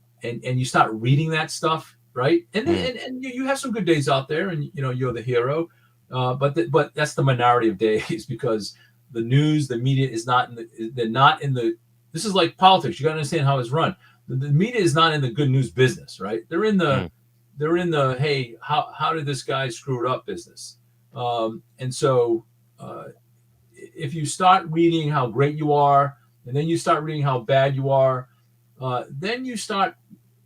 you start reading that stuff, right? And you have some good days out there, and you're the hero. But that's the minority of days, because the news, the media is they're not in the. This is like politics. You got to understand how it's run. The media is not in the good news business, right? They're in the hey, how did this guy screw it up business? And so if you start reading how great you are, and then you start reading how bad you are, then you start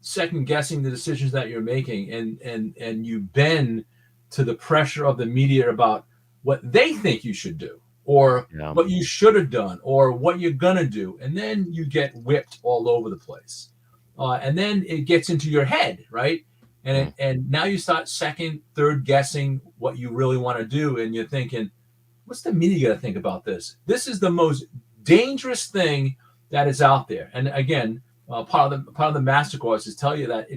second guessing the decisions that you're making, and you bend to the pressure of the media about what they think you should do, or what you should have done, or what you're gonna do, and then you get whipped all over the place, and then it gets into your head, right? And now you start second, third guessing what you really want to do, and you're thinking, what's the media gonna think about this? This is the most dangerous thing that is out there. And again, part of the masterclass is tell you that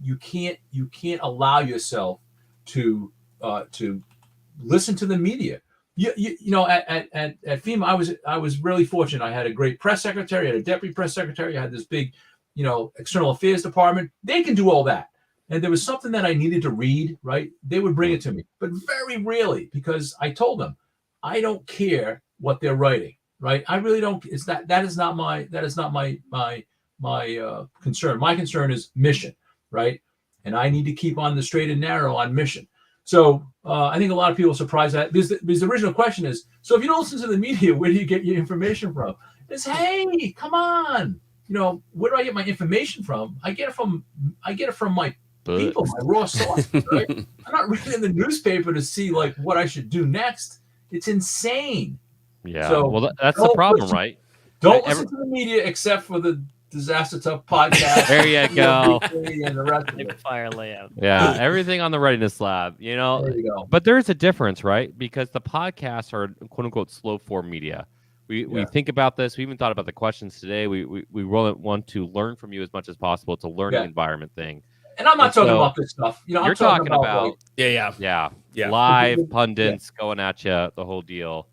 you can't allow yourself to listen to the media. At FEMA, I was really fortunate. I had a great press secretary, I had a deputy press secretary, I had this big, external affairs department. They can do all that. And there was something that I needed to read, right? They would bring it to me, but very rarely, because I told them, I don't care what they're writing, right? I really don't. That is not my concern. My concern is mission, right? And I need to keep on the straight and narrow on mission. So I think a lot of people are surprised that, because the original question is, so if you don't listen to the media, where do you get your information from? It's, hey, come on, where do I get my information from? I get it from my people, my raw sources, right? I'm not reading the newspaper to see like what I should do next. It's insane. Yeah. So well, that's the problem, right? Don't listen to the media except for the Disaster Tough podcast. There you go. And the rest of it. Fire layout. Yeah, everything on the Readiness Lab. There you go. But there is a difference, right? Because the podcasts are quote unquote slow form media. We think about this. We even thought about the questions today. We really want to learn from you as much as possible. It's a learning environment thing. And I'm not talking about this stuff. You're talking about like, live pundits going at you, the whole deal.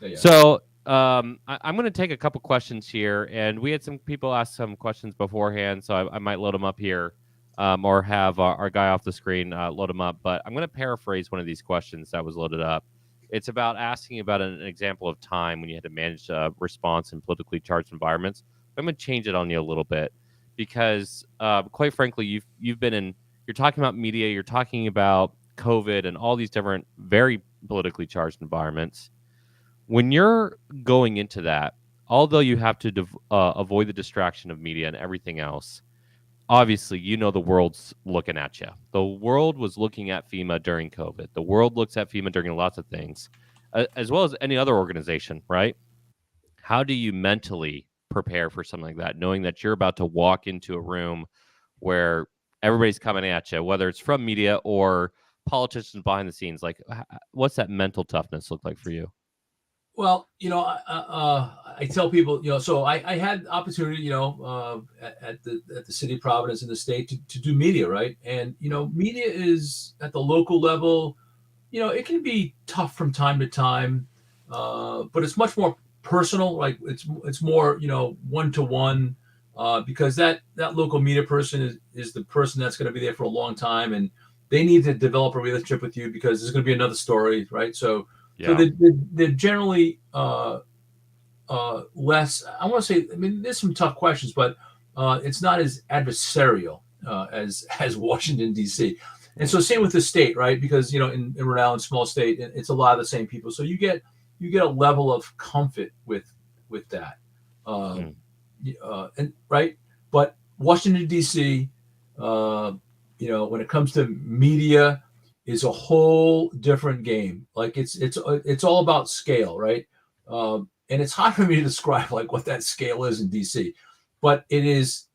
Yeah. So I'm going to take a couple questions here, and we had some people ask some questions beforehand, so I might load them up here, or have our guy off the screen load them up. But I'm going to paraphrase one of these questions that was loaded up. It's about asking about an example of time when you had to manage response in politically charged environments. I'm going to change it on you a little bit, because quite frankly, you've been in. You're talking about media. You're talking about COVID and all these different very politically charged environments. When you're going into that, although you have to avoid the distraction of media and everything else, obviously, the world's looking at you. The world was looking at FEMA during COVID. The world looks at FEMA during lots of things, as well as any other organization, right? How do you mentally prepare for something like that, knowing that you're about to walk into a room where everybody's coming at you, whether it's from media or politicians behind the scenes? Like, what's that mental toughness look like for you? Well, I tell people, so I had opportunity, at the city of Providence in the state to do media, right? And, media is at the local level, it can be tough from time to time, but it's much more personal, like it's more, one-to-one, because that local media person is the person that's going to be there for a long time, and they need to develop a relationship with you because there's going to be another story, right? So they're generally less, I want to say, I mean, there's some tough questions, but it's not as adversarial as Washington, D.C. And so same with the state, right? Because, in Rhode Island, small state, it's a lot of the same people. So you get a level of comfort with that. And right. But Washington, D.C., when it comes to media, is a whole different game. Like it's all about scale, right? And it's hard for me to describe like what that scale is in DC, but it is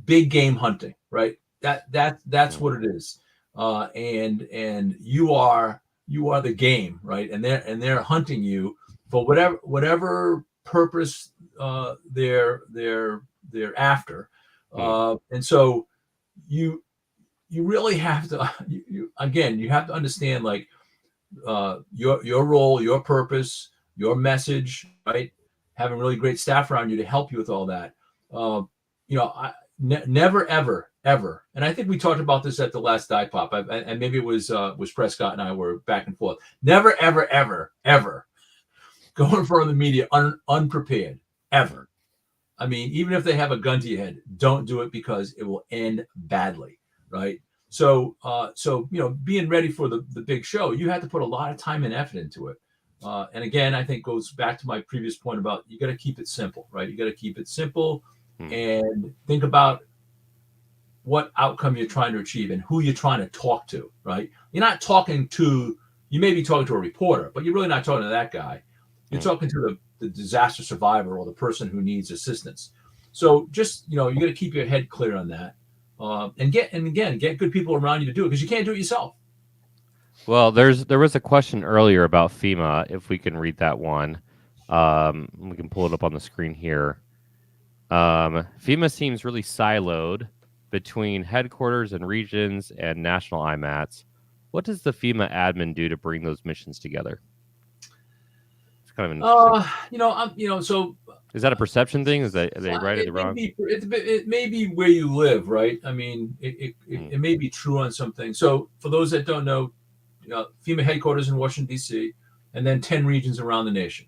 big game hunting, right? That's what it is. And you are the game, right? And they're hunting you for whatever purpose they're after. And so you really have to you have to understand like your role, your purpose, your message, right? Having really great staff around you to help you with all that. Never, ever. And I think we talked about this at the last Die Pop, and maybe it was Prescott and I were back and forth. Never, ever go in front of the media unprepared, ever. I mean, even if they have a gun to your head, don't do it because it will end badly, right? So being ready for the big show, you have to put a lot of time and effort into it. And again, I think goes back to my previous point about you got to keep it simple, right? You got to keep it simple and think about what outcome you're trying to achieve and who you're trying to talk to, right? You may be talking to a reporter, but you're really not talking to that guy. You're talking to the disaster survivor or the person who needs assistance. So just, you got to keep your head clear on that. And get good people around you to do it because you can't do it yourself. Well, there was a question earlier about FEMA. If we can read that one, we can pull it up on the screen here. FEMA seems really siloed between headquarters and regions and national IMATs. What does the FEMA admin do to bring those missions together? It's kind of interesting. So is that a perception thing? Are they right or wrong? It may be where you live, right? I mean, it may be true on some things. So for those that don't know, FEMA headquarters in Washington, D.C., and then 10 regions around the nation.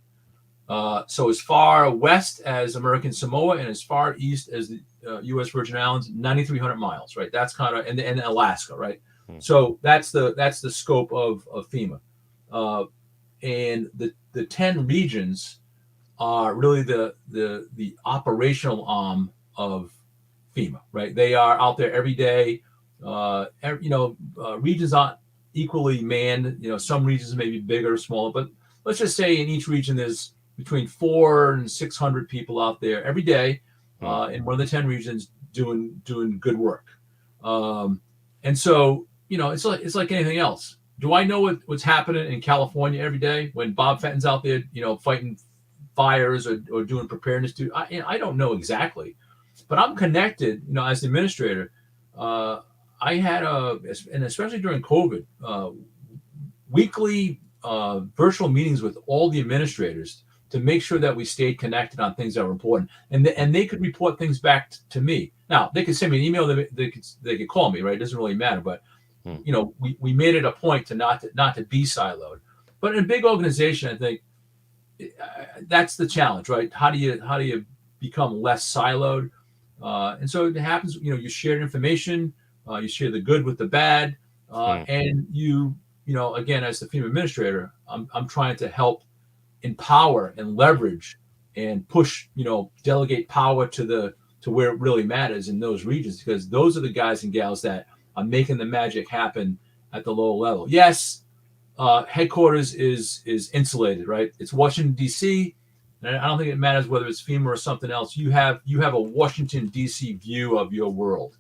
So as far west as American Samoa and as far east as the U.S. Virgin Islands, 9,300 miles, right? That's kind of, and Alaska, right? So that's the scope of FEMA. And the 10 regions are really the operational arm of FEMA, right? They are out there every day. Regions aren't equally manned. Some regions may be bigger or smaller, but let's just say in each region there's between 400 and 600 people out there every day in one of the 10 regions doing good work. And so, it's like anything else. Do I know what's happening in California every day when Bob Fenton's out there, fighting fires or doing preparedness? I don't know exactly, but I'm connected, as the administrator. I had and especially during COVID, weekly virtual meetings with all the administrators to make sure that we stayed connected on things that were important, and they could report things back to me. Now they could send me an email, they could call me, right? It doesn't really matter, but we made it a point to not to be siloed. But in a big organization, I think that's the challenge, right? How do you become less siloed? And so it happens, you share information, you share the good with the bad, and again, as the FEMA administrator, I'm trying to help empower and leverage and push, delegate power to where it really matters in those regions, because those are the guys and gals that are making the magic happen at the lower level. Yes, headquarters is insulated, right? It's Washington, D.C., and I don't think it matters whether it's FEMA or something else. You have a Washington, D.C. view of your world.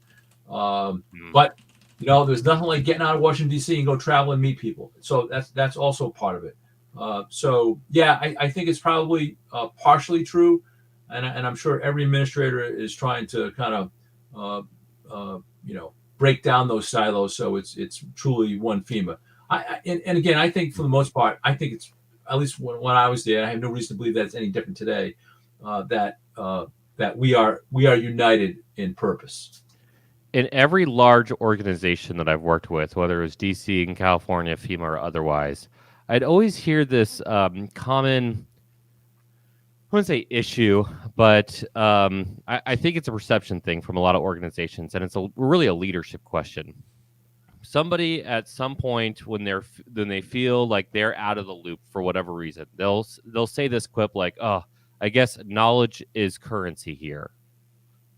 But there's nothing like getting out of Washington, D.C. and go travel and meet people. So that's also part of it. I think it's probably partially true, and I'm sure every administrator is trying to kind of break down those silos so it's truly one FEMA. And again, I think for the most part, I think it's at least when I was there, I have no reason to believe that's any different today. That we are united in purpose. In every large organization that I've worked with, whether it was DC in California, FEMA, or otherwise, I'd always hear this common, I wouldn't say issue, but I think it's a perception thing from a lot of organizations, and it's really a leadership question. Somebody at some point when they feel like they're out of the loop for whatever reason, they'll say this quip like, "Oh, I guess knowledge is currency here."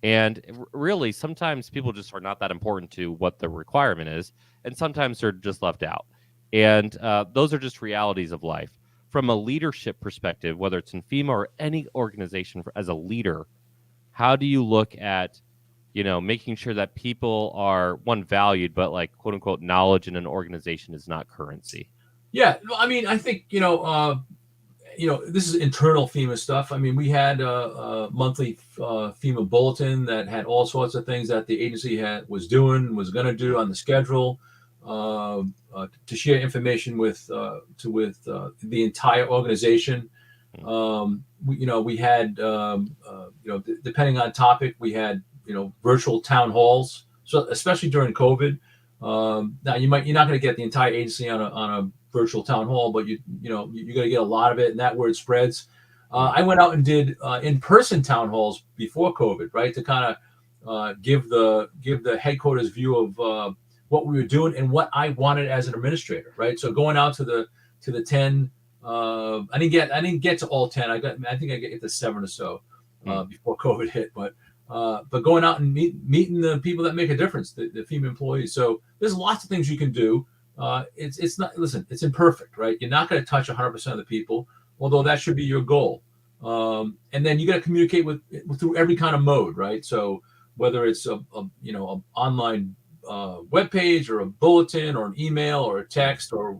And really, sometimes people just are not that important to what the requirement is, and sometimes they're just left out. And those are just realities of life. From a leadership perspective, whether it's in FEMA or any organization as a leader, how do you look at, making sure that people are, one, valued, but like, quote unquote, knowledge in an organization is not currency? Yeah, I mean, I think, this is internal FEMA stuff. I mean, we had a monthly FEMA bulletin that had all sorts of things that the agency was going to do on the schedule, to share information with the entire organization. We had, depending on topic, we had, virtual town halls. So especially during COVID, now you're not going to get the entire agency on a virtual town hall, but you're going to get a lot of it, and that word spreads. I went out and did in-person town halls before COVID, right, to kind of give the headquarters view of what we were doing and what I wanted as an administrator, right? So going out to the 10, I didn't get to all 10. I think I get to 7 or so before COVID hit, but going out and meeting the people that make a difference, the FEMA employees. So there's lots of things you can do. It's not, listen, it's imperfect, right? You're not going to touch 100% of the people, although that should be your goal. And then you got to communicate through every kind of mode, right? So whether it's a online web page or a bulletin or an email or a text or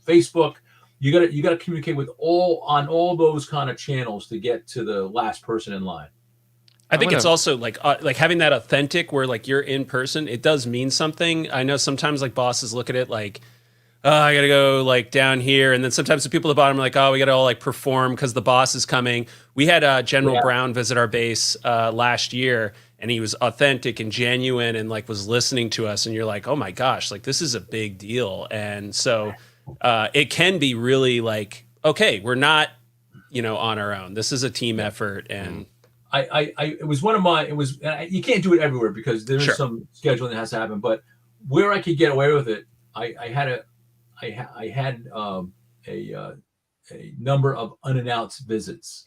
Facebook, you got to communicate on all those kind of channels to get to the last person in line. I think it's also like having that authentic where like you're in person, it does mean something. I know sometimes like bosses look at it like, oh, I got to go like down here. And then sometimes the people at the bottom are like, oh, we got to all like perform because the boss is coming. We had General Brown visit our base last year, and he was authentic and genuine and like was listening to us. And you're like, oh my gosh, like this is a big deal. And so it can be really like, okay, we're not, on our own. This is a team effort. And it was you can't do it everywhere because there's some scheduling that has to happen, but where I could get away with it, I had a number of unannounced visits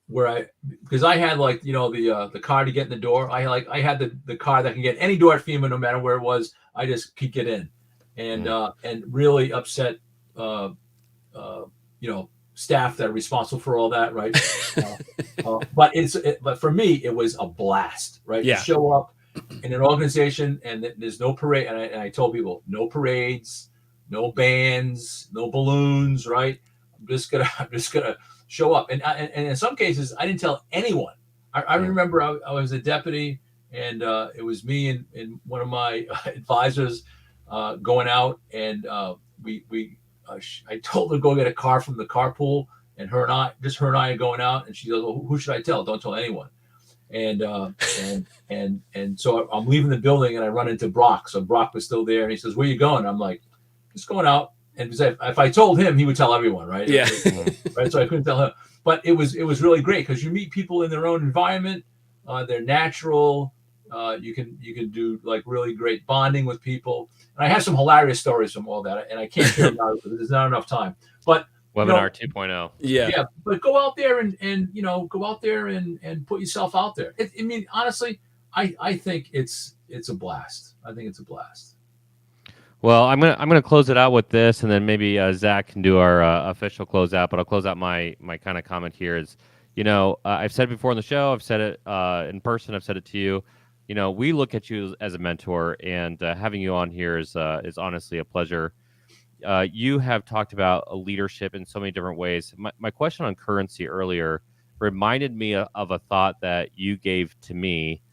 because I had like, the car to get in the door. I had the car that can get any door at FEMA, no matter where it was. I just could get in and really upset, staff that are responsible for all that, right? But for me, it was a blast, right? Yeah. To show up in an organization and there's no parade, and I told people no parades, no bands, no balloons, right? I'm just gonna show up, and in some cases, I didn't tell anyone. I remember I was a deputy, and it was me and one of my advisors going out, and I told her to go get a car from the carpool, and her and I are going out, and she goes, well, who should I tell? Don't tell anyone. And so I'm leaving the building, and I run into Brock. So Brock was still there, and he says, where you going? I'm like, just going out. And if I told him, he would tell everyone, right? Yeah. Right. So I couldn't tell him, but it was really great because you meet people in their own environment. They're natural. You can do like really great bonding with people. And I have some hilarious stories from all that, and I can't share them because there's not enough time. But Webinar 2.0. Yeah. But go out there and put yourself out there. I mean, honestly, I think it's a blast. I think it's a blast. Well, I'm gonna close it out with this, and then maybe Zach can do our official closeout. But I'll close out my kind of comment here is, I've said it before on the show, I've said it in person, I've said it to you. We look at you as a mentor, and having you on here is honestly a pleasure. You have talked about leadership in so many different ways. My question on currency earlier reminded me of a thought that you gave to me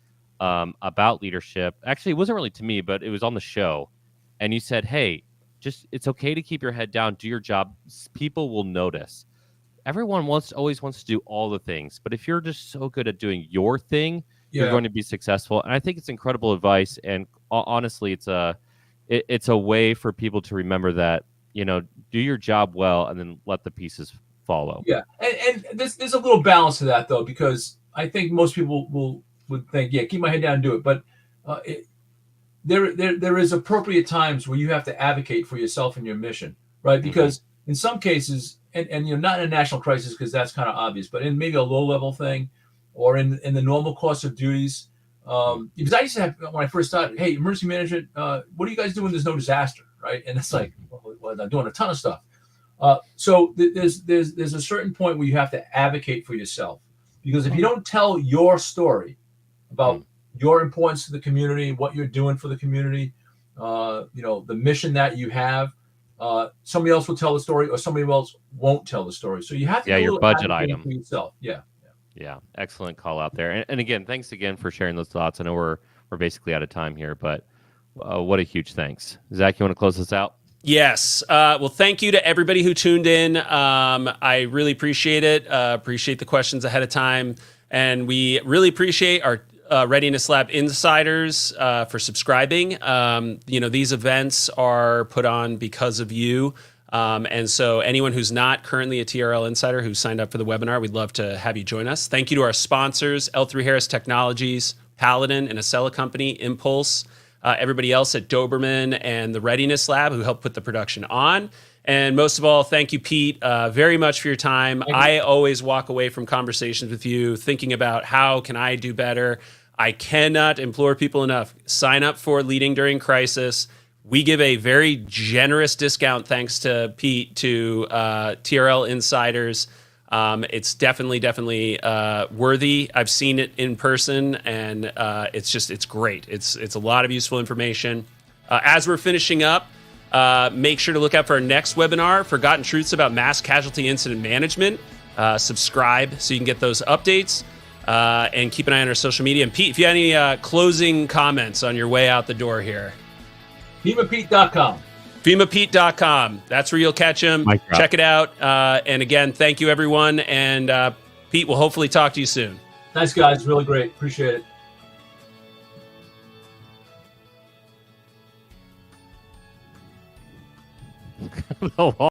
about leadership. Actually, it wasn't really to me, but it was on the show. And you said, hey, just it's okay to keep your head down, do your job. People will notice. Everyone always wants to do all the things, but if you're just so good at doing your thing, you're going to be successful. And I think it's incredible advice. And honestly, it's a way for people to remember that, do your job well and then let the pieces follow. Yeah, and there's a little balance to that though, because I think most people would think, yeah, keep my head down and do it, but there is appropriate times where you have to advocate for yourself and your mission, right? Because in some cases, and not in a national crisis because that's kind of obvious, but in maybe a low level thing, or in the normal course of duties. Because I used to have, when I first started, hey, emergency management, what do you guys do when there's no disaster, right? And it's like, well, I'm doing a ton of stuff. So there's a certain point where you have to advocate for yourself, because if you don't tell your story about your importance to the community, what you're doing for the community, the mission that you have, somebody else will tell the story, or somebody else won't tell the story. So you have to your budget item for yourself. Yeah, excellent call out there. And again, thanks again for sharing those thoughts. I know we're basically out of time here, but what a huge thanks. Zach, you want to close this out? Yes. Well, thank you to everybody who tuned in. I really appreciate it. Appreciate the questions ahead of time. And we really appreciate our Readiness Lab insiders for subscribing. These events are put on because of you. And so anyone who's not currently a TRL insider who signed up for the webinar, we'd love to have you join us. Thank you to our sponsors, L3 Harris Technologies, Paladin, and Acela Company, Impulse, everybody else at Doberman and the Readiness Lab who helped put the production on. And most of all, thank you, Pete, very much for your time. I always walk away from conversations with you thinking about how can I do better. I cannot implore people enough. Sign up for Leading During Crisis. We give a very generous discount, thanks to Pete, to TRL insiders. It's definitely worthy. I've seen it in person, and it's great. It's a lot of useful information. As we're finishing up, make sure to look out for our next webinar, Forgotten Truths About Mass Casualty Incident Management. Subscribe so you can get those updates, and keep an eye on our social media. And Pete, if you have any closing comments on your way out the door here. FEMAPete.com. FEMAPete.com. That's where you'll catch him. Check it out. And again, thank you, everyone. And Pete, we'll hopefully talk to you soon. Thanks, guys. Really great. Appreciate it.